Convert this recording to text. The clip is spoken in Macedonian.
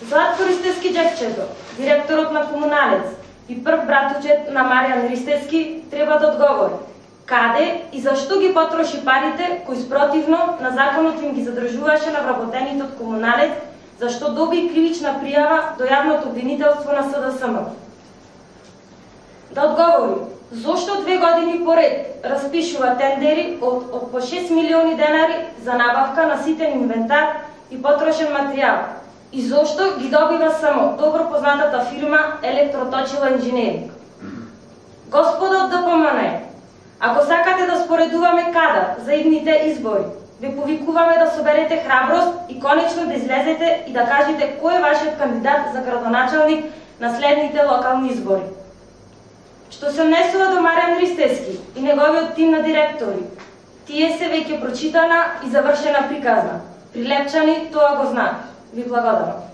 Златко Ристевски Джекчето, директорот на Комуналец и прв братовчет на Маријан Ристевски, треба да одговори каде и зашто ги потроши парите кои спротивно на законот им ги задржуваше на вработените од Комуналец, зашто доби кривична пријава до јавното обвинителство на СДСМ. Да одговори зошто 2 години поред распишува тендери од по 6 милиони денари за набавка на ситен инвентар и потрошен материјал и зошто ги добива само добро познатата фирма Електроточила инженеринг. Господа од ДПМН, ако сакате да споредуваме кадар за идните избори, ве повикуваме да соберете храброст и конечно да излезете и да кажете кој е вашиот кандидат за градоначалник на следните локални избори. Што се однесува до Маријан Ристевски и неговиот тим на директори, тие се веќе прочитана и завршена приказна. Прилепчани тоа го знаат. Ви благодарам.